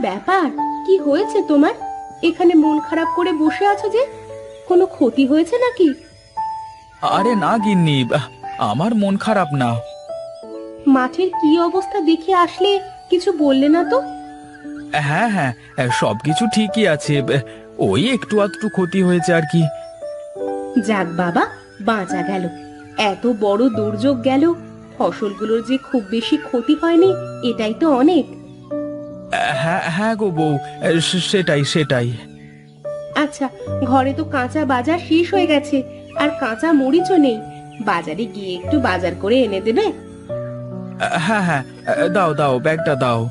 ব্যাপার? কি হয়েছে তোমার? এখানে মন খারাপ করে বসে আছো যে? কোনো ক্ষতি হয়েছে নাকি? আরে না গিন্নি, আমার মন খারাপ না। মাঠের কি অবস্থা দেখে আসলে, কিছু বললে না তো? হ্যাঁ হ্যাঁ, সবকিছু ঠিকই আছে। ওই একটু আধটু ক্ষতি হয়েছে আর কি। যাক বাবা, বাঁচা গেল। এত বড় দুর্যোগ গেল, ফসলগুলোর যে খুব বেশি ক্ষতি হয়নি এটাই তো অনেক। হ্যাঁ হ্যাঁ গো বউ, সেটাই সেটাই। আচ্ছা, ঘরে তো কাঁচা বাজার শেষ হয়ে গেছে, আর কাঁচা মরিচও নেই। বাজারে গিয়ে একটু বাজার করে এনে দেবে? হ্যাঁ হ্যাঁ, দাও দাও, ব্যাগটা দাও।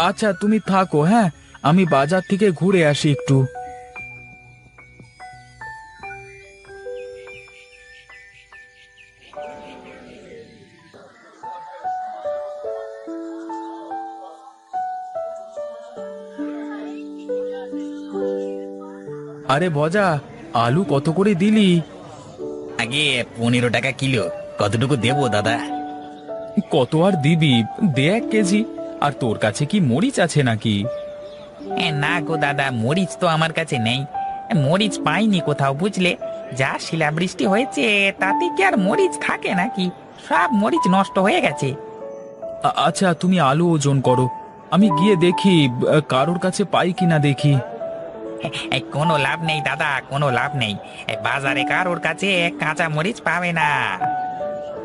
আচ্ছা তুমি থাকো, হ্যাঁ, আমি বাজার থেকে ঘুরে আসি একটু। আরে ভজা, আলু কত করে দিলি? আগে 15 টাকা কিলো। কতটুকু দেবো দাদা? কত আর দিবি, দে 1 কেজি। আর তোর কাছে কি মরিচ আছে নাকি? না গো দাদা, মরিচ তো আমার কাছে নেই। মরিচ পাইনি কোথাও, বুঝলে। যা শিলাবৃষ্টি হয়েছে তাতে কি আর মরিচ থাকে নাকি? সব মরিচ নষ্ট হয়ে গেছে। আচ্ছা তুমি আলু ওজন করো, আমি গিয়ে দেখি কারোর কাছে পাই কিনা দেখি। কোনো লাভ নেই দাদা, কোনো লাভ নেই। বাজারে কারোর কাছে কাঁচা মরিচ পাবে না।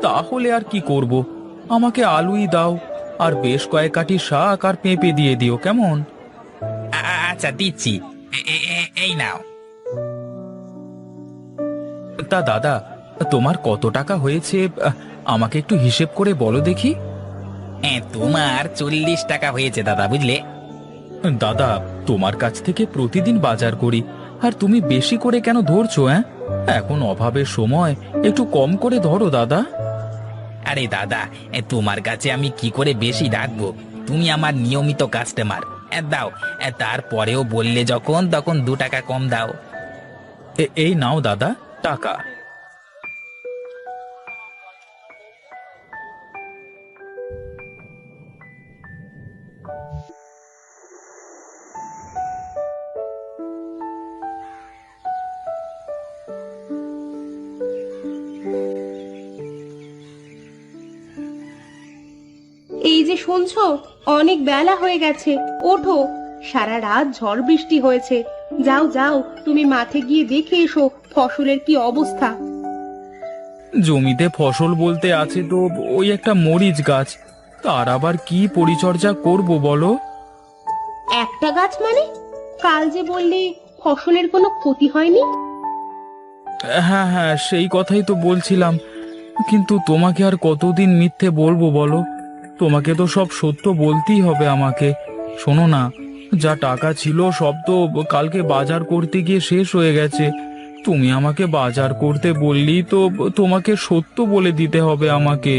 তাহলে আর কি করব, আমাকে আলুই দাও, আর বেশ কয়েক কাঠি শাক আর পেঁপে দিয়ে দিও, কেমন? আচ্ছা দিচ্ছি। এই নাও। তা দাদা, তোমার কত টাকা হয়েছে, আমাকে একটু হিসেব করে বলো দেখি। তোমার 40 টাকা হয়েছে দাদা, বুঝলে। দাদা, তোমার কাছ থেকে প্রতিদিন বাজার করি, আর তুমি বেশি করে কেন ধরছো? এখন অভাবের সময়, একটু কম করে ধরো দাদা। আরে দাদা, তোমার কাছে আমি কি করে বেশি রাখবো? তুমি আমার নিয়মিত কাস্টমার। দাও। তারপরেও বললে যখন, তখন 2 টাকা কম দাও। এই নাও দাদা, টাকা। এই যে শুনছো, অনেক বেলা হয়ে গেছে, ওঠো। সারা রাত ঝড় বৃষ্টি হয়েছে। যাও যাও, তুমি মাঠে গিয়ে দেখে এসো ফসলের কি অবস্থা। জমিতে ফসল বলতে আছে তো ওই একটা মরিচ গাছ, তার আবার কি পরিচর্যা করব বলো? একটা গাছ মানে? কাল যে বললে ফসলের কোনো ক্ষতি হয়নি। হ্যাঁ হ্যাঁ, সেই কথাই তো বলছিলাম, কিন্তু তোমাকে আর কতদিন মিথ্যে বলবো বলো? তোমাকে তো সব সত্য বলতেই হবে আমাকে। শোনো না, যা টাকা ছিল সব তো কালকে বাজার করতে গিয়ে শেষ হয়ে গেছে। তুমি আমাকে বাজার করতে বললি তো তোমাকে সত্য বলে দিতে হবে আমাকে।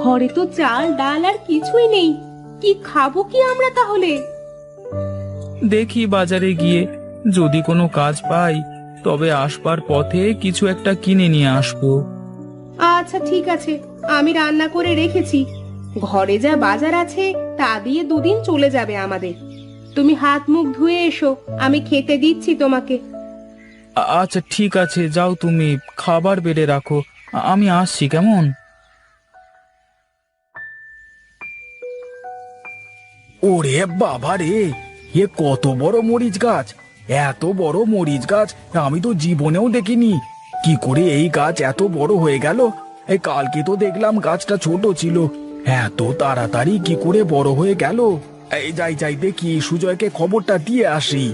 ঘরে তো চাল ডাল আর কিছুই নেই, কি খাবো কি আমরা তাহলে? দেখি বাজারে গিয়ে যদি কোনো কাজ পাই, তবে আসবার পথে কিছু একটা কিনে নিয়ে আসবো। আচ্ছা ঠিক আছে, আমি রান্না করে রেখেছি। ঘরে যা বাজার আছে তা দিয়ে দুদিন চলে যাবে আমাদের। তুমি হাত মুখ ধুয়ে এসো, আমি খেতে দিচ্ছি তোমাকে। আচ্ছা ঠিক আছে, যাও তুমি খাবার বেড়ে রাখো, আমি আসছি, কেমন? ওরে বাবা রে, এ কত বড় মরিচ গাছ! এত বড় মরিচ গাছ আমি তো জীবনেও দেখিনি। কি করে এই গাছ এত বড় হয়ে গেল? এই কালকে তো দেখলাম গাছটা ছোট ছিল, এত তাড়াতাড়ি কি করে বড় হয়ে গেল? এই যাই যাই দেখি, সুজয়কে খবরটা দিয়ে আসি।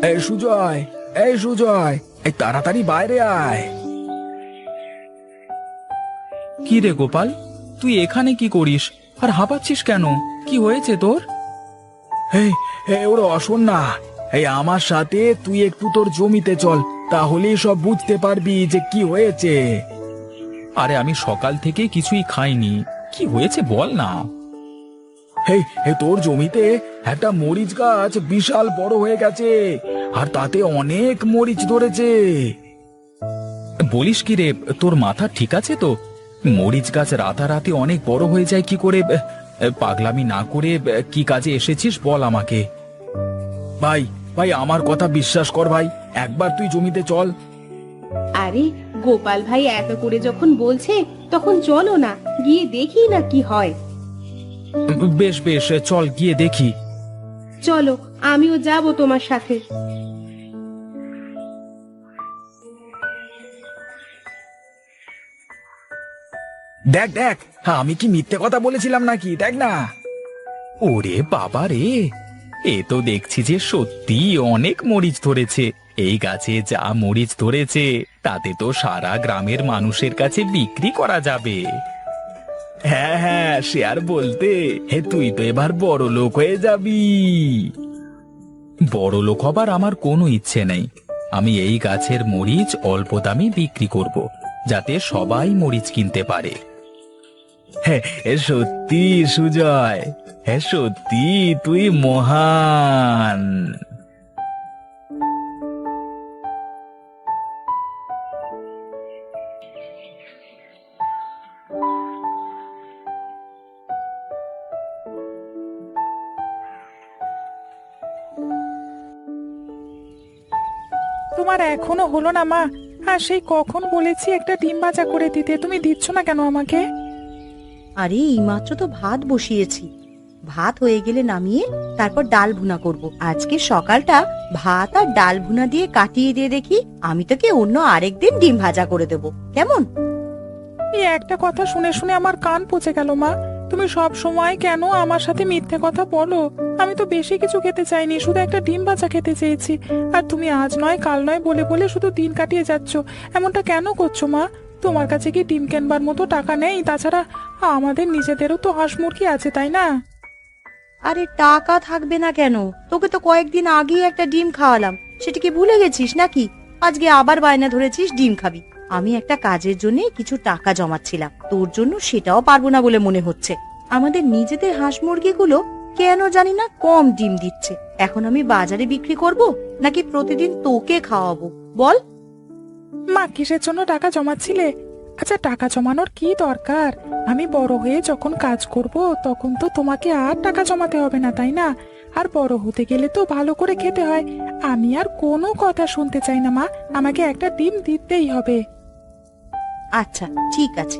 এই সুজয়, এই সুজয়, এই তাড়াতাড়ি বাইরে আয়। কি রে গোপাল, তুই এখানে কি করিস আর হাঁপাচ্ছিস কেন? কি হয়েছে তোর? এই ওরা অশোন না, এই আমার সাথে তুই একটু তোর জমিতে চল, তাহলেই সব বুঝতে পারবি যে কি হয়েছে। আরে আমি সকাল থেকে কিছুই খাইনি, কি হয়েছে বল না। হে হে, তোর জমিতে একটা মরিচ গাছ বিশাল বড় হয়ে গেছে, আর তাতে অনেক মরিচ ধরেছে। বলিস কি রে, তোর মাথা ঠিক আছে তো? মরিচ গাছ রাতারাতি অনেক বড় হয়ে যায় কি করে? পাগলামি না করে কি কাজে এসেছিস বল আমাকে। ভাই ভাই, আমার কথা বিশ্বাস কর ভাই, একবার তুই জমিতে চল। আরে গোপাল ভাই এত করে যখন বলছে তখন চলো না, গিয়ে দেখি না কি হয়। বেশ বেশ, চল গিয়ে দেখি। চলো, আমিও যাব তোমার সাথে। দেখ দেখ, আমি কি মিথ্যে কথা বলেছিলাম নাকি? দেখ না। ওরে বাবা রে, এ তো দেখছি যে সত্যি অনেক মরিচ ধরেছে। এই গাছে যা মরিচ ধরেছে তাতে তো সারা গ্রামের মানুষের কাছে বিক্রি করা যাবে। হ্যাঁ হ্যাঁ, সে আর বলতে, হে তুই তো এবার বড় লোক হয়ে যাবি। বড় লোক হবার আমার কোনো ইচ্ছে নেই। আমি এই গাছের মরিচ অল্প দামে বিক্রি করব, যাতে সবাই মরিচ কিনতে পারে। হ্যাঁ সত্যি সুজয়, হ্যাঁ সত্যি তুই মহান। তোমার এখনো হলো না মা? আর সেই কখন বলেছি একটা ডিম ভাজা করে দিতে, তুমি দিচ্ছ না কেন আমাকে? আরে এইমাত্র তো ভাত বসিয়েছি, ভাত হয়ে গেলে নামিয়ে তারপর ডাল ভুনা করব। আজকে সকালটা ভাত আর ডাল ভুনা দিয়ে কাটিয়ে দিয়ে দেখি, আমি তোকে অন্য আরেকদিন ডিম ভাজা করে দেব, কেমন? এই একটা কথা শুনে শুনে আমার কান পচে গেল মা। তুমি সব সময় কেন আমার সাথে মিথ্যে কথা বলো? আমি তো বেশি কিছু খেতে চাইনি, শুধু একটা ডিম ভাজা খেতে চেয়েছি। আর তুমি আজ নয় কাল নয় বলে বলে শুধু দিন কাটিয়ে যাচ্ছ। এমনটা কেন করছো মা? তোমার কাছে কি ডিম কেনবার মতো টাকা নেই? তাছাড়া আমাদের নিজেদেরও তো হাঁস মুরগি আছে, তাই না? আরে টাকা থাকবে না কেন? তোকে তো কয়েকদিন আগেই একটা ডিম খাওয়ালাম, সেটা কি ভুলে গেছিস নাকি? আজকে আবার বায়না ধরেছিস ডিম খাবি। আমি একটা কাজের জন্য কিছু টাকা জমাচ্ছিলাম, তোর জন্য সেটাও পারবো না বলে মনে হচ্ছে। আমাদের নিজেদের হাঁস মুরগিগুলো কেন জানি না কম ডিম দিচ্ছে। এখন আমি বাজারে বিক্রি করব নাকি প্রতিদিন তোকে খাওয়াবো বল? মা, কিসের জন্য টাকা জমাচ্ছিলে? আচ্ছা, টাকা জমানোর কি দরকার? আমি বড় হয়ে যখন কাজ করব তখন তো তোমাকে আর টাকা জমাতে হবে না, তাই না? আর বড় হতে গেলে তো ভালো করে খেতে হয়। আমি আর কোনো কথা শুনতে চাই না মা, আমাকে একটা ডিম দিতেই হবে। আচ্ছা ঠিক আছে,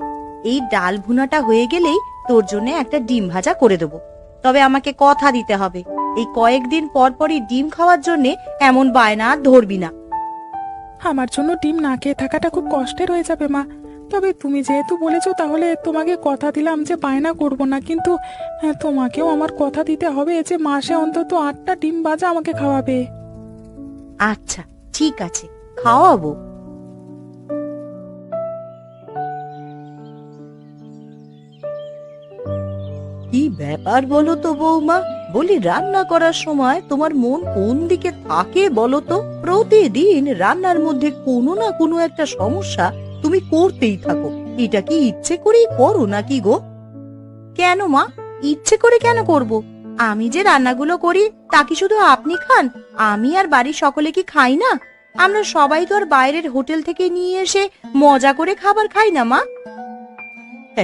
এই ডাল ভুনাটা হয়ে গেলেই তোর জন্য একটা ডিম ভাজা করে দেবো। তবে আমাকে কথা দিতে হবে, এই কয়েকদিন পর পরই ডিম খাওয়ার জন্য এমন বায়না আর ধরবি না। আমার জন্য ডিম না খেয়ে থাকাটা খুব কষ্টের হয়ে যাবে মা। তবে তুমি যেহেতু বলেছো তাহলে তোমাকে কথা দিলাম যে বায়না করব না, কিন্তু তোমাকেও আমার কথা দিতে হবে যে মাসে অন্তত 8টা ডিম ভাজা আমাকে খাওয়াবে। আচ্ছা ঠিক আছে, খাওয়াবো। কি ব্যাপার বলো তো বৌমা? বলি রান্না করার সময় তোমার মন কোন দিকে থাকে বলো তো? প্রতিদিন রান্নার মধ্যে কোনো না কোনো একটা সমস্যা তুমি করতেই থাকো। এটা কি ইচ্ছে করেই করো নাকি গো? কেন মা, ইচ্ছে করে কেন করব? আমি যে রান্নাগুলো করি তা কি শুধু আপনি খান? আমি আর বাড়ির সকলে কি খাই না? আমরা সবাই তো আর বাইরের হোটেল থেকে নিয়ে এসে মজা করে খাবার খাই না মা?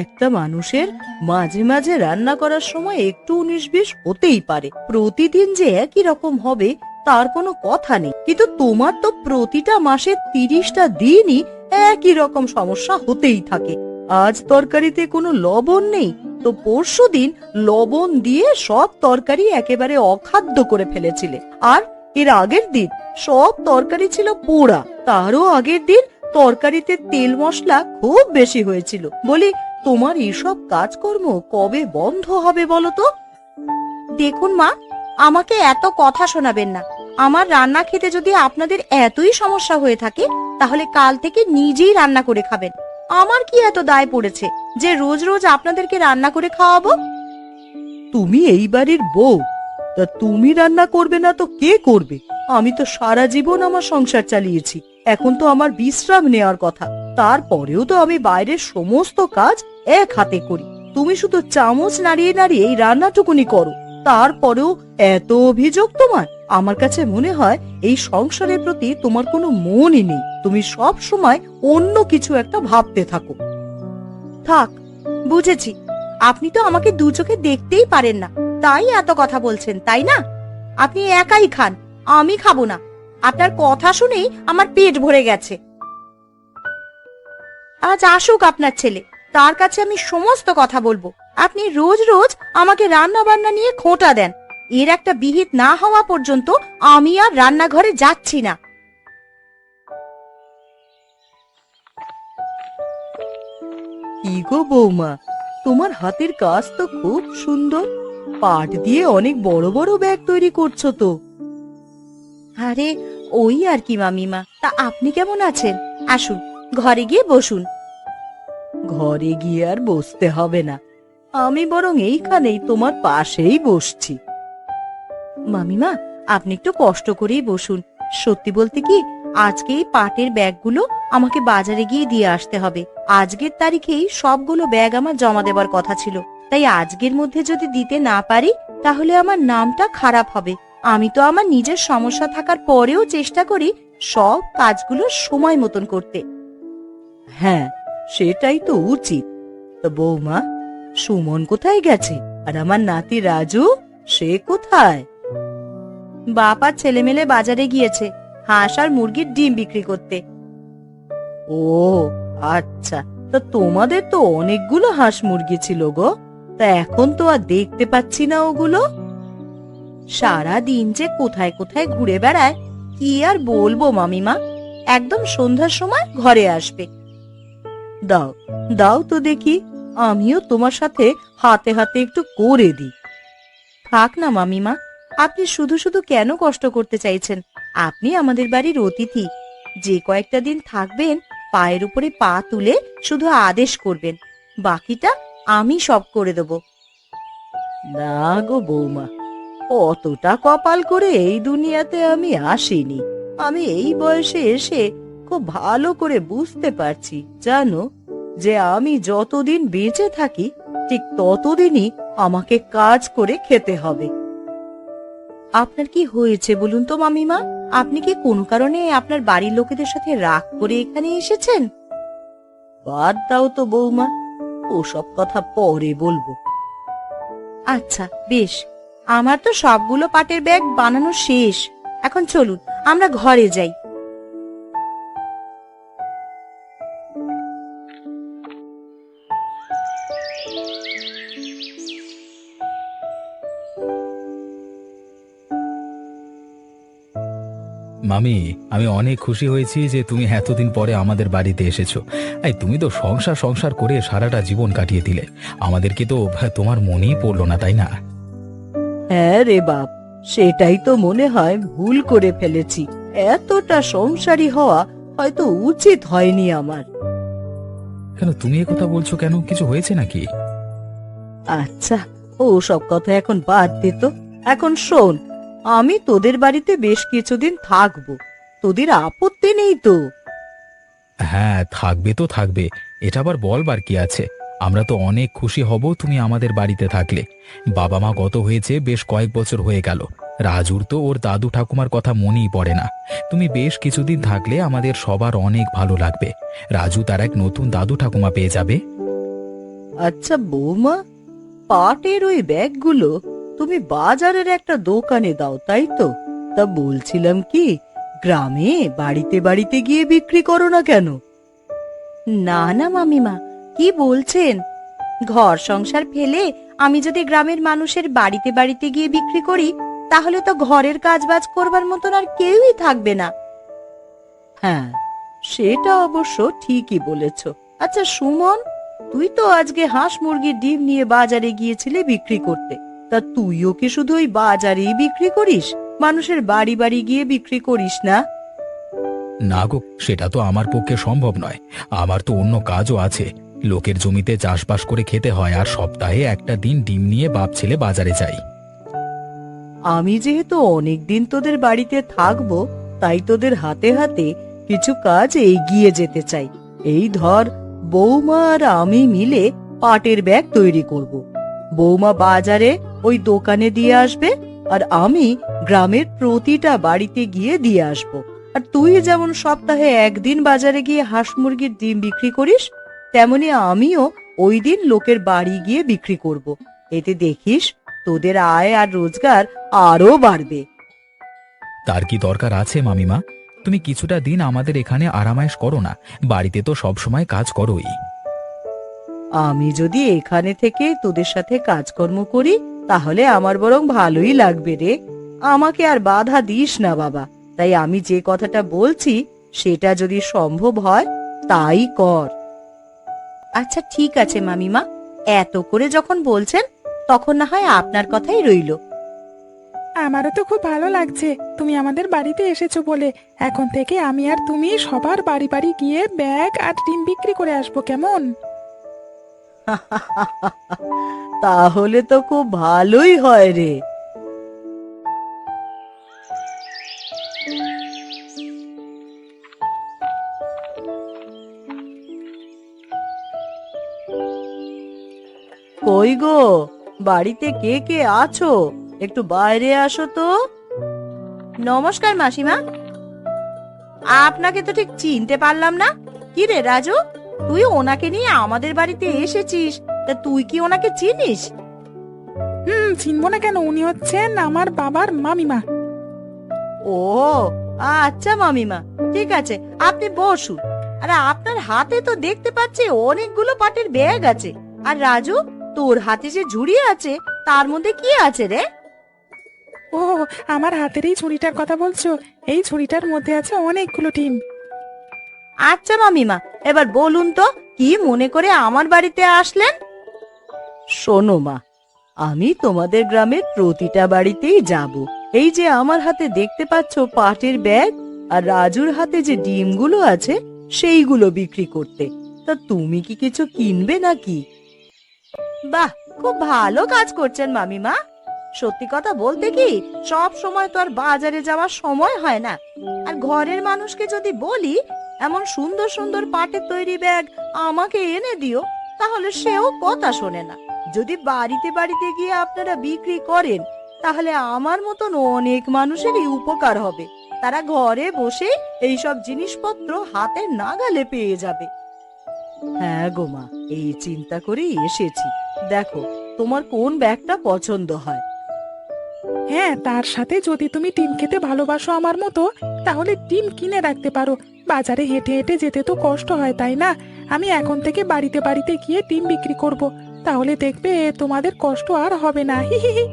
একটা মানুষের মাঝে মাঝে রান্না করার সময় একটু 19-20 হতেই পারে। প্রতিদিন যে একই রকম হবে তার কোনো কথা নেই, কিন্তু তোমার তো প্রতিটা মাসে 30টা দিনই একই রকম সমস্যা হতেই থাকে। আজ তরকারিতে কোনো লবণ নেই, তো পরশুদিন লবণ দিয়ে সব তরকারি একেবারে অখাদ্য করে ফেলেছিলে। আর এর আগের দিন সব তরকারি ছিল পোড়া, তারও আগের দিন তরকারিতে তেল মশলা খুব বেশি হয়েছিল। বলি তোমার এসব কাজকর্ম কবে বন্ধ হবে বলো তো? দেখুন মা, আমাকে এত কথা শোনাবেন না। আমার রান্না খেতে যদি আপনাদের এতই সমস্যা হয়ে থাকে তাহলে কাল থেকে নিজেই রান্না করে খাবেন। আমার কি এত দায় পড়েছে যে রোজ রোজ আপনাদেরকে রান্না করে খাওয়াবো? তুমি এই বাড়ির বউ, তা তুমি রান্না করবে না তো কে করবে? আমি তো সারা জীবন আমার সংসার চালিয়েছি, এখন তো আমার বিশ্রাম নেওয়ার কথা। তারপরেও তো আমি বাইরের সমস্ত কাজ এক হাতে করি। তুমি শুধু চামচ নাড়িয়ে নাড়িয়ে এই রান্নাটুকুনি করো, তারপরেও এত অভিযোগ তোমার। আমার কাছে মনে হয় এই সংসারের প্রতি তোমার কোনো মনই নেই, তুমি সব সময় অন্য কিছু একটা ভাবতে থাকো। থাক, বুঝেছি। আপনি তো আমাকে দু চোখে দেখতেই পারেন না, তাই এত কথা বলছেন, তাই না? আপনি একাই খান, আমি খাবো না। আপনার কথা শুনেই আমার পেট ভরে গেছে। আজ আসুক আপনার ছেলে, তার কাছে আমি সমস্ত কথা বলবো। আপনি রোজ রোজ আমাকে রান্না বান্না নিয়ে খোঁটা দেন, এর একটা বিহিত না হওয়া পর্যন্ত আমি আর রান্নাঘরে যাচ্ছি না। কি গো বৌমা, তোমার হাতের কাজ তো খুব সুন্দর। পাট দিয়ে অনেক বড় বড় ব্যাগ তৈরি করছো তো। আরে ওই আর কি মামিমা। তা আপনি কেমন আছেন? আসুন, ঘরে গিয়ে বসুন। ঘরে গিয়ে আর বসতে হবে না, আমি বরং এইখানেই তোমার পাশেই বসছি। মামিমা, আপনি একটু কষ্ট করেই বসুন। সত্যি বলতে কি, আজকে এই পাটের ব্যাগগুলো আমাকে বাজারে গিয়ে দিয়ে আসতে হবে। আজকের তারিখেই সবগুলো ব্যাগ আমার জমা দেবার কথা ছিল, তাই আজকের মধ্যে যদি দিতে না পারি তাহলে আমার নামটা খারাপ হবে। আমি তো আমার নিজের সমস্যা থাকার পরেও চেষ্টা করি সব কাজগুলো সময় মতন করতে। হ্যাঁ, সেটাই তো উচিত। তো বৌমা, সুমন কোথায় গেছে? আর আমার নাতি রাজু, সে কোথায়? বাপ আর ছেলেমেলে বাজারে গিয়েছে হাঁস আর মুরগির ডিম বিক্রি করতে। ও আচ্ছা, তা তোমাদের তো অনেকগুলো হাঁস মুরগি ছিল গো, তা এখন তো আর দেখতে পাচ্ছি না ওগুলো। সারা দিন যে কোথায় কোথায় ঘুরে বেড়ায়, কি আর বলবো মামিমা। একদম সন্ধ্যার সময় ঘরে আসবে। দাও দাও তো দেখি, আমিও তোমার সাথে হাতে হাতে একটু করে দিই। থাক না মামিমা, আপনি শুধু শুধু কেন কষ্ট করতে চাইছেন? আপনি আমাদের বাড়ির অতিথি, যে কয়েকটা দিন থাকবেন পায়ের উপরে পা তুলে শুধু আদেশ করবেন, বাকিটা আমি সব করে দেব। না গো বৌমা, অতটা কপাল করে এই দুনিয়াতে আমি আসিনি। আমি এই বয়সে এসে খুব ভালো করে বুঝতে পারছি জানো, যে আমি যতদিন বেঁচে থাকি ঠিক ততদিনই আমাকে কাজ করে খেতে হবে। আপনার কি হয়েছে বলুন তো মামিমা? আপনি কি কোনো কারণে আপনার বাড়ির লোকেদের সাথে রাগ করে এখানে এসেছেন? বাদ দাও তো বৌমা, ওসব কথা পরে বলবো। আচ্ছা বেশ, আমার তো সবগুলো পাটের ব্যাগ বানানো শেষ। এখন চলুন আমরা ঘরে যাই। মামি, আমি অনেক খুশি হয়েছি যে তুমি এতদিন পরে আমাদের বাড়িতে এসেছো। এই তুমি তো সংসার সংসার করে সারাটা জীবন কাটিয়ে দিলে, আমাদেরকে তো তোমার মনেই পড়লো না, তাই না? হ্যাঁ রে বাপ, সেটাই তো মনে হয় ভুল করে ফেলেছি। এতটা সংসারী হওয়া হয়তো উচিত হয়নি আমার। কেন তুমি এ কথা বলছো কেন? কিছু হয়েছে নাকি? আচ্ছা, ও সব কথা এখন বাদ দে তো। এখন শোন, আমি তোদের বাড়িতে বেশ কিছুদিন থাকবো, তোদের আপত্তি নেই তো? হ্যাঁ, থাকবে তো থাকবে, এটা আবার বলবার কি আছে। আমরা তো অনেক খুশি হব তুমি আমাদের বাড়িতে থাকলে। বাবা মা গত হয়েছে বেশ কয়েক বছর হয়ে গেল, রাজুর তো ওর দাদু ঠাকুমার কথা মনেই পড়ে না। তুমি বেশ কিছুদিন থাকলে আমাদের সবার অনেক ভালো লাগবে। রাজু তার এক নতুন দাদু ঠাকুমা পেয়ে যাবে। আচ্ছা বৌমা, পাটের ওই ব্যাগগুলো তুমি বাজারের একটা দোকানে দাও, তাই তো? তা বলছিলাম কি, গ্রামে বাড়িতে বাড়িতে গিয়ে বিক্রি করো না কেন? না না মামিমা, কি বলছেন? ঘর সংসার ফেলে আমি যদি গ্রামের মানুষের বাড়িতে বাড়িতে গিয়ে বিক্রি করি, তাহলে তো ঘরের কাজবাজ করবার মতন আর কেউই থাকবে না। হ্যাঁ, সেটা অবশ্য ঠিকই বলেছ। আচ্ছা সুমন, তুই তো আজকে হাঁস মুরগির ডিম নিয়ে বাজারে গিয়েছিলে বিক্রি করতে, তা তুইও কি শুধু ওই বাজারেই বিক্রি করিস, মানুষের বাড়ি বাড়ি গিয়ে বিক্রি করিস না? না গো, সেটা তো আমার পক্ষে সম্ভব নয়। আমার তো অন্য কাজও আছে। লোকের জমিতে চাষবাস করে খেতে হয়, আর সপ্তাহে একটা দিন ডিম নিয়ে বাপ ছেলে বাজারে যাই। আমি যেহেতু অনেকদিন তোদের বাড়িতে থাকবো, তাই তোদের হাতে হাতে কিছু কাজ এগিয়ে যেতে চাই। এই ধর, বৌমা আর আমি মিলে পাটের ব্যাগ তৈরি করব। বৌমা বাজারে ওই দোকানে দিয়ে আসবে, আর আমি গ্রামের প্রতিটা বাড়িতে গিয়ে দিয়ে আসব। আর তুই যেমন সপ্তাহে একদিন বাজারে গিয়ে হাঁস মুরগির ডিম বিক্রি করিস, তেমনি আমিও ওই দিন লোকের বাড়ি গিয়ে বিক্রি করব। এতে দেখিস তোদের আয় আর রোজগার আরো বাড়বে। তার কি দরকার আছে মামিমা? তুমি কিছুটা দিন আমাদের এখানে আরামায়েশ করো না, বাড়িতে তো সব সময় কাজ করোই। আমি যদি এখানে থেকে তোদের সাথে কাজকর্ম করি তাহলে আমার বরং ভালোই লাগবে রে। আমাকে আর বাধা দিস না বাবা। তাই আমি যে কথাটা বলছি সেটা যদি সম্ভব হয় তাই কর। আচ্ছা ঠিক আছে মামিমা, এত করে যখন বলছেন তখন না হয় আপনার কথাই রইলো। আমারও তো খুব ভালো লাগছে তুমি আমাদের বাড়িতে এসেছো বলে। এখন থেকে আমি আর তুমি সবার বাড়ি বাড়ি গিয়ে ব্যাগ আর ডিম বিক্রি করে আসবো, কেমন? তাহলে তো খুব ভালোই হয় রে। কই গো, বাড়িতে কে কে আছো? একটু বাইরে আসো তো। নমস্কার মাসিমা, আপনাকে তো ঠিক চিনতে পারলাম না। কি রে রাজু, তুই ওনাকে নিয়ে আমাদের বাড়িতে এসেছিস, তা তুই কি ওনাকে চিনিস? চিনবো না কেন, উনি হচ্ছেন আমার বাবার মামিমা। ও আচ্ছা মামিমা, ঠিক আছে আপনি বসুন। আরে আপনার হাতে তো দেখতে পাচ্ছি অনেকগুলো পাটের ব্যাগ আছে। আর রাজু, তোর হাতে যে ঝুড়ি আছে তার মধ্যে কি আছে রে? ও, আমার হাতের এই ঝুড়িটার কথা বলছো? এই ঝুড়িটার মধ্যে আছে অনেকগুলো ডিম। আচ্ছা মামিমা, এবার বলুন তো কি মনে করে আমার বাড়িতে আসলেন? শোনো মা, আমি তোমাদের গ্রামের প্রতিটা বাড়িতেই যাব। এই যে আমার হাতে দেখতে পাচ্ছ পাটের ব্যাগ, আর রাজুর হাতে যে ডিমগুলো আছে সেইগুলো বিক্রি করতে। তা তুমি কি কিছু কিনবে নাকি? বাহ, খুব ভালো কাজ করছেন মামিমা। সত্যি কথা বলতে কি, সব সময় তো আর বাজারে যাওয়ার সময় হয় না। আর ঘরের মানুষকে যদি বলি এমন সুন্দর সুন্দর পাটের তৈরি ব্যাগ আমাকে এনে দিও, তাহলে সেও কথা শোনে না। যদি বাড়িতে বাড়িতে গিয়ে আপনারা বিক্রি করেন তাহলে আমার মতন অনেক মানুষেরই উপকার হবে। তারা ঘরে বসে এইসব জিনিসপত্র হাতে নাগালে পেয়ে যাবে। হ্যাঁ গো মা, এই চিন্তা করেই এসেছি। দেখো তোমার কোন ব্যাগটা পছন্দ হয়। হ্যাঁ, তার সাথে যদি তুমি ডিম খেতে ভালোবাসো আমার মতো, তাহলে ডিম কিনে রাখতে পারো। বাজারে হেঁটে হেঁটে যেতে তো কষ্ট হয়, তাই না? আমি এখন থেকে বাড়িতে বাড়িতে গিয়ে ডিম বিক্রি করব। তাহলে দেখবে তোমাদের কষ্ট আর হবে না। হি হি হি।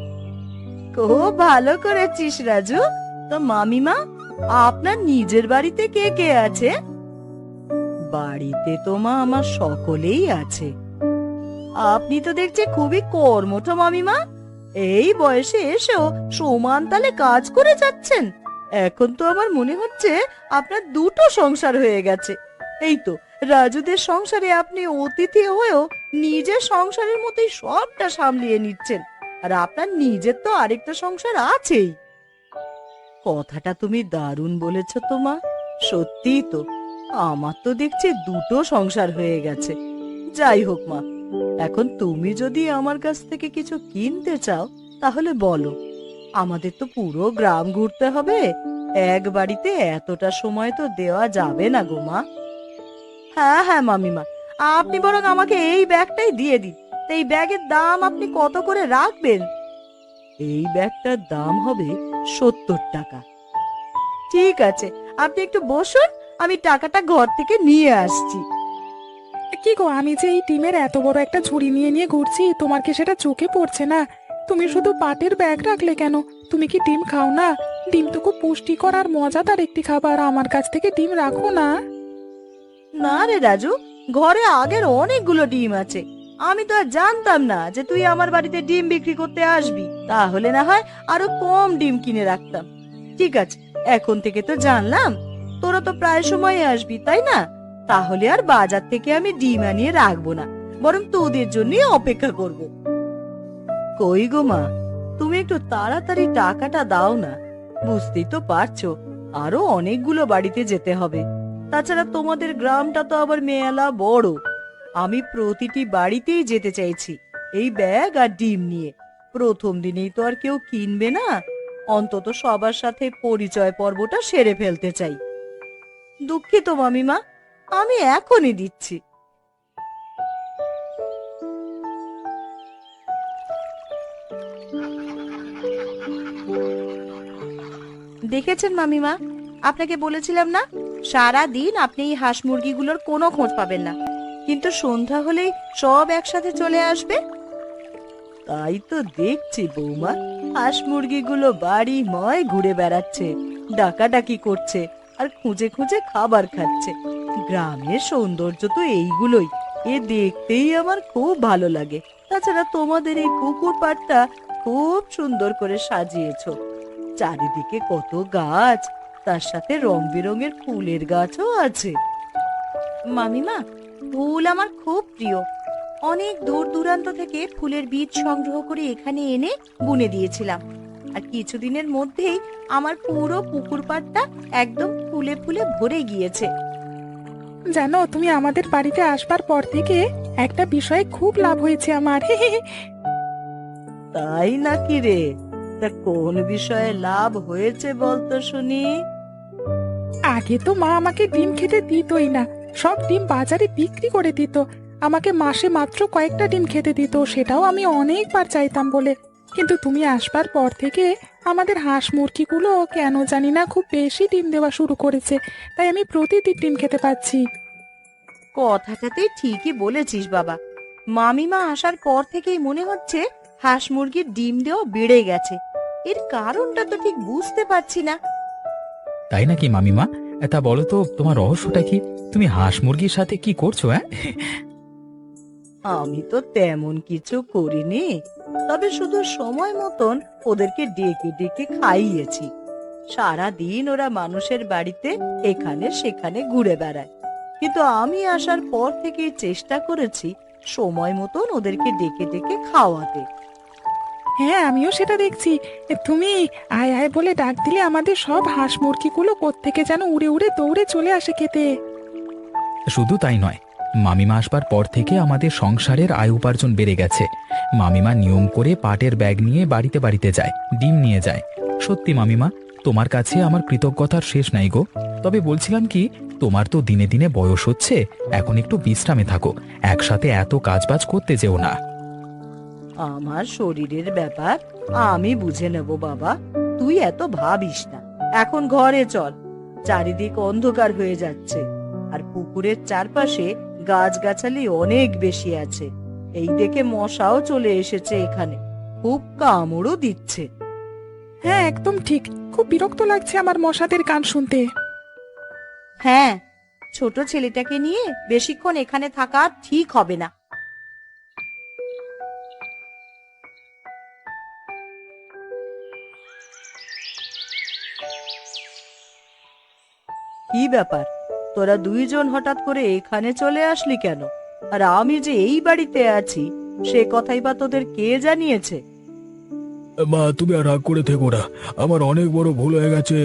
খুব ভালো করেছিস রাজু। তো মামিমা, আপনার নিজের বাড়িতে কে কে আছে? বাড়িতে তো মা আমার সকলেই আছে। আপনি তো দেখছি খুবই কর্মঠ মামিমা। এই বয়সে এসেও সমান তালে কাজ করে যাচ্ছেন। এখন তো আমার মনে হচ্ছে আপনার দুটো সংসার হয়ে গেছে। এই তো রাজুদের সংসারে আপনি অতিথি হয়েও নিজের সংসারের মতোই সবটা সামলিয়ে নিচ্ছেন। আর আপনার নিজের তো আরেকটা সংসার আছেই। কথাটা তুমি দারুণ বলেছ তো মা। সত্যিই তো, আমার তো দেখছি দুটো সংসার হয়ে গেছে। যাই হোক মা, এখন তুমি যদি আমার কাছ থেকে কিছু কিনতে চাও তাহলে বলো। আমাদের তো পুরো গ্রাম ঘুরতে হবে, এক বাড়িতে এতটা সময় তো দেওয়া যাবে না গো মা। হ্যাঁ হ্যাঁ মামিমা, আপনি বরং আমাকে এই ব্যাগটাই দিয়ে দিন। তো এই ব্যাগের দাম আপনি কত করে রাখবেন? এই ব্যাগটার দাম হবে 70 টাকা। ঠিক আছে, আপনি একটু বসুন, আমি টাকাটা ঘর থেকে নিয়ে আসছি। কি গো, আমি যে এই ডিমের এত বড় একটা ঝুড়ি নিয়ে নিয়ে ঘুরছি, তোমার কি সেটা চোখে পড়ছে না? তুমি শুধু পাটের ব্যাগ রাখলে কেন? তুমি কি ডিম খাও না? ডিম তো খুব পুষ্টিকর আর মজাদার একটি খাবার। আমার কাছ থেকে ডিম রাখো না। না রে রাজু, ঘরে আগের অনেকগুলো ডিম আছে। আমি তো আর জানতাম না যে তুই আমার বাড়িতে ডিম বিক্রি করতে আসবি। তাহলে না হয় আরো কম ডিম কিনে রাখতাম। ঠিক আছে, এখন থেকে তো জানলাম। তোরা তো প্রায় সময় আসবি, তাই না? তাহলে আর বাজার থেকে আমি ডিম আনিয়ে রাখবো না, বরং তোদের জন্য অপেক্ষা করব। কই গো মা, তুমি একটু তাড়াতাড়ি টাকাটা দাও না। বুঝতেই তো পারছো আরো অনেকগুলো বাড়িতে যেতে হবে। তাছাড়া তোমাদের গ্রামটা তো আবার মেলা বড়। আমি প্রতিটি বাড়িতেই যেতে চাইছি এই ব্যাগ আর ডিম নিয়ে। প্রথম দিনেই তো আর কেউ কিনবে না, অন্তত সবার সাথে পরিচয় পর্বটা সেরে ফেলতে চাই। দুঃখিত মামিমা, আমি এখনই দিচ্ছি। দেখেছেন মামিমা, আপনাকে বলেছিলাম না সারা দিন আপনি এই হাঁস মুরগিগুলোর কোনো খোঁজ পাবেন না, কিন্তু সন্ধ্যা হলেই সব একসাথে চলে আসবে। তাই তো দেখছি বৌমা, হাঁস মুরগিগুলো বাড়িময় ঘুরে বেড়াচ্ছে, ডাকাডাকি করছে আর খুঁজে খুঁজে খাবার খাচ্ছে। গ্রামের সৌন্দর্য তো এইগুলোই, এ দেখতেই আমার খুব ভালো লাগে। তাছাড়া তোমাদের এই পুকুর পাড়টা খুব সুন্দর করে সাজিয়েছো, চারিদিকে কত গাছ, তার সাথে রং বেরঙের ফুলের গাছও আছে। মামিমা, ফুল আমার খুব প্রিয়। অনেক দূর দূরান্ত থেকে ফুলের বীজ সংগ্রহ করে এখানে এনে বুনে দিয়েছিলাম, আর কিছুদিনের মধ্যেই আমার পুরো পুকুর পাড়টা একদম ফুলে ফুলে ভরে গিয়েছে। জানো, তুমি আমাদের বাড়িতে আসবার পর থেকে একটা বিষয়ে খুব লাভ হয়েছে আমার। তাই নাকি রে? তা কোন বিষয়ে লাভ হয়েছে বলতো শুনি। আগে তো মা আমাকে ডিম খেতে দিতই না, সব ডিম বাজারে বিক্রি করে দিত। আমাকে মাসে মাত্র কয়েকটা ডিম খেতে দিত, সেটাও আমি অনেকবার চাইতাম বলে। কিন্তু তুমি আসবার পর থেকে আমাদের হাঁস মুরগিগুলো কেন জানি না খুব বেশি ডিম দেওয়া শুরু করেছে, তাই আমি প্রতিদিন ডিম খেতে পাচ্ছি। কথাটাতে ঠিকই বলেছিস বাবা। মামিমা আসার পর থেকেই মনে হচ্ছে হাঁস মুরগির ডিম দেওয়া বেড়ে গেছে। এর কারণটা তো ঠিক বুঝতে পারছি না। তাই নাকি মামিমা? তা বলো তো, তোমার রহস্যটা কি? তুমি হাঁস মুরগির সাথে কি করছো? আমি তো তেমন কিছু করিনি, তবে শুধু সময় মতন ওদেরকে ডেকে ডেকে খাইয়েছি। সারা দিন ওরা মানুষের বাড়িতে এখানে সেখানে ঘুরে বেড়ায়, কিন্তু আমি আসার পর থেকে চেষ্টা করেছি সময় মতন ওদেরকে ডেকে ডেকে খাওয়াতে। হ্যাঁ, আমিও সেটা দেখছি। তুমি আয় আয় বলে ডাক দিলে আমাদের সব হাঁস মুরগিগুলো কোত্থেকে যেন উড়ে উড়ে দৌড়ে চলে আসে খেতে। শুধু তাই নয়, মামিমা আসবার পর থেকে আমাদের সংসারের আয় উপার্জন বেড়ে গেছে। মামিমা নিয়ম করে পাটের ব্যাগ নিয়ে বাড়িতে বাড়িতে যায়, ডিম নিয়ে যায়। সত্যি মামিমা, তোমার কাছে আমার কৃতজ্ঞতার শেষ নাই গো। তবে বলছিলাম কি, তোমার তো দিনে দিনে বয়স হচ্ছে, এখন একটু বিশ্রামে থাকো, একসাথে এত কাজবাজ করতে যেও না। আমার শরীরের ব্যাপার আমি বুঝে নেব বাবা, তুই এত ভাবিস না। এখন ঘরে চল, চারিদিক অন্ধকার হয়ে যাচ্ছে, আর পুকুরের চারপাশে গাছগাছালি অনেক বেশি আছে। এই দেখে মশাও চলে এসেছে এখানে, খুব কামড়ও দিচ্ছে। হ্যাঁ, একদম ঠিক। খুব বিরক্ত লাগছে আমার মশাদের গান শুনতে। হ্যাঁ, ছোট ছেলেটাকে নিয়ে বেশিক্ষণ এখানে থাকা ঠিক হবে না। কি ব্যাপার, তোরা দুইজন হঠাৎ করে এখানে চলে আসলি কেন? আর আমি যে এই বাড়িতে আছি সে কথাই বা তোদের কে জানিয়েছে? মা, তুমি আর রাগ করে থেকো না, আমার অনেক বড় ভুল হয়ে গেছে।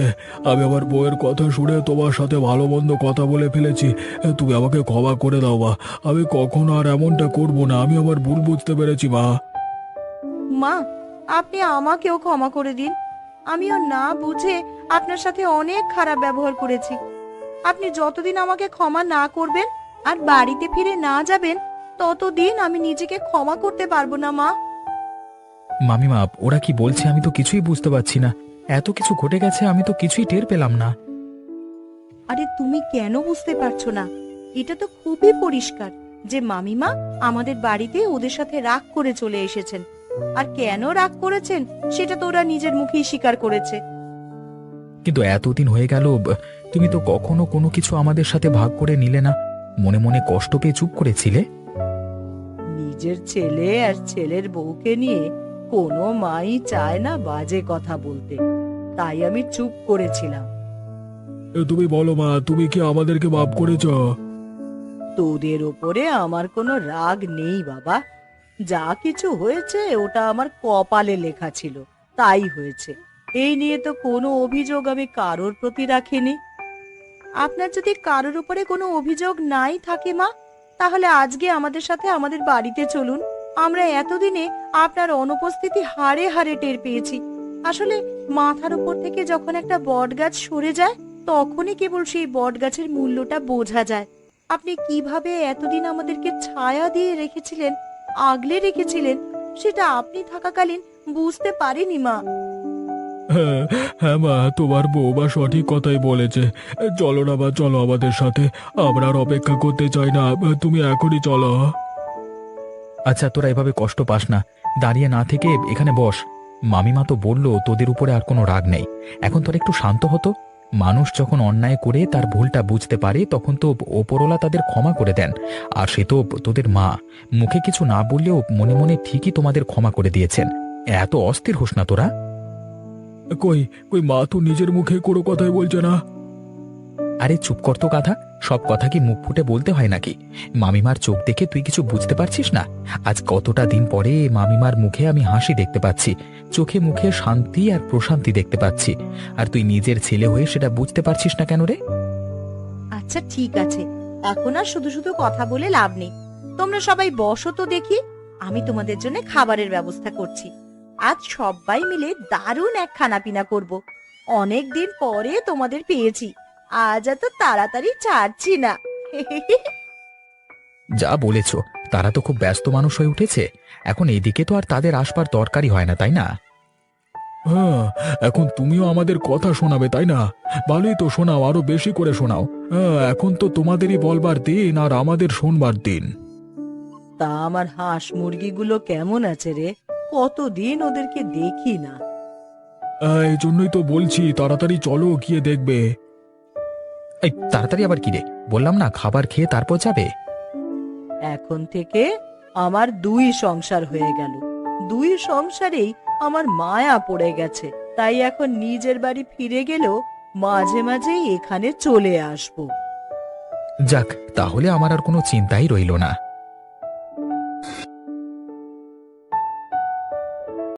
আমি আমার বউয়ের কথা শুনে তোমার সাথে ভালো মন্দ কথা বলে ফেলেছি। তুমি আমাকে ক্ষমা করে দাও মা, আমি কখনো আর এমনটা করব না। আমি আমার ভুল বুঝতে পেরেছি মা। মা, আপনি আমাকেও ক্ষমা করে দিন। আমিও না বুঝে আপনার সাথে অনেক খারাপ ব্যবহার করেছি। আপনি যতদিন আমাকে ক্ষমা না করবেন আর বাড়িতে ফিরে না যাবেন, ততদিন আমি নিজেকে ক্ষমা করতে পারবো না মা। মামিমা, ওরা কি বলছে আমি তো কিছুই বুঝতে পারছি না। এত কিছু ঘটে গেছে, আমি তো কিছুই টের পেলাম না। আরে তুমি কেন বুঝতে পারছো না? এটা তো খুবই পরিষ্কার যে মামিমা আমাদের বাড়িতে ওদের সাথে রাগ করে চলে এসেছেন। আর কেন রাগ করেছেন সেটা তো ওরা নিজের মুখেই স্বীকার করেছে। কিন্তু এতদিন হয়ে গেল, তুমি তো কখনো কোনো কিছু আমাদের সাথে ভাগ করে নিলে না, মনে মনে কষ্ট পেয়ে চুপ করেছিলে। নিজের ছেলে আর ছেলের বউকে নিয়ে কোনো মাই চায় না বাজে কথা বলতে, তাই আমি চুপ করেছিলাম। তুমি বলো মা, তুমি কি আমাদেরকে মাফ করেছ? তোদের ওপরে আমার কোনো রাগ নেই বাবা। যা কিছু হয়েছে ওটা আমার কপালে লেখা ছিল, তাই হয়েছে। এই নিয়ে তো কোনো অভিযোগ আমি কারোর প্রতি রাখিনি। আপনার যদি কারোর উপরে কোনো অভিযোগ নাই থাকে মা, তাহলে আজকে আমাদের সাথে আমাদের বাড়িতে চলুন। আমরা এতদিনে আপনার অনুপস্থিতি হাড়ে হাড়ে টের পেয়েছি। আসলে মাথার উপর থেকে যখন একটা বট গাছ সরে যায় তখনই কেবল সেই বট গাছের মূল্যটা বোঝা যায়। আপনি কিভাবে এতদিন আমাদেরকে ছায়া দিয়ে রেখেছিলেন, আগলে রেখেছিলেন, সেটা আপনি থাকাকালীন বুঝতে পারিনি মা। হ্যাঁ হ্যাঁ মা, তোমার বৌমা সঠিক কথাই বলেছে। চলো না মা, চলো আমাদের সাথে। আমরা আর অপেক্ষা করতে চাই না, তুমি এখনই চলো। আচ্ছা, তোরা এভাবে কষ্ট পাস না, দাঁড়িয়ে না থেকে এখানে বস। মামিমা তো বললো তোদের উপরে আর কোনো রাগ নেই। এখন তোরা একটু শান্ত হতো। মানুষ যখন অন্যায় করে তার ভুলটা বুঝতে পারে তখন তো ওপরওয়ালা তাদের ক্ষমা করে দেন। আর সে তো তোদের মা, মুখে কিছু না বললেও মনে মনে ঠিকই তোমাদের ক্ষমা করে দিয়েছেন। এত অস্থির হোস না তোরা। কই কই মা তো নিজের মুখে কোনো কথাই বলছে না। আরে চুপ কর তো গাধা, সব কথা কি মুখ ফুটে বলতে হয় নাকি? মামিমার চোখ দেখে তুই কিছু বুঝতে পারছিস না? আজ কতটা দিন পরে মামিমার মুখে আমি হাসি দেখতে পাচ্ছি, চোখে মুখে শান্তি আর প্রশান্তি দেখতে পাচ্ছি। আর তুই নিজের ছেলে হয়ে সেটা বুঝতে পারছিস না কেন রে? আচ্ছা ঠিক আছে, এখন আর শুধু শুধু কথা বলে লাভ নেই। তোমরা সবাই বসো তো দেখি, আমি তোমাদের জন্য খাবারের ব্যবস্থা করছি। আজ সবাই মিলে দারুণ এক খানাপিনা করব। অনেক দিন পরে তোমাদের পেয়েছি, আজ এত তাড়াতাড়ি ছাড়ছি না। যা বলেছ, তারা তো খুব ব্যস্ত মানুষ হয়ে উঠেছে। এখন এইদিকে তো আর তাদের আসবার দরকারই হয় না, তাই না? হ্যাঁ, এখন তুমিও আমাদের কথা শোনাবে তাই না? ভালোই তো, শোনাও, আরো বেশি করে শোনাও। হ্যাঁ, এখন তো তোমাদেরই বলবার দিন আর আমাদের শোনবার দিন। তা আমার হাঁস মুরগিগুলো কেমন আছে রে? কতদিন ওদেরকে দেখি না। এই জন্যই তো বলছি তাড়াতাড়ি চলো, গিয়ে দেখবে। এই তাড়াতাড়ি আবার কি রে? বললাম না খাবার খেয়ে তারপর যাবে। এখন থেকে আমার দুই সংসার হয়ে গেল, দুই সংসারেই আমার মায়া পড়ে গেছে। তাই এখন নিজের বাড়ি ফিরে গেলেও মাঝে মাঝে এখানে চলে আসবো। যাক, তাহলে আমার আর কোনো চিন্তাই রইল না।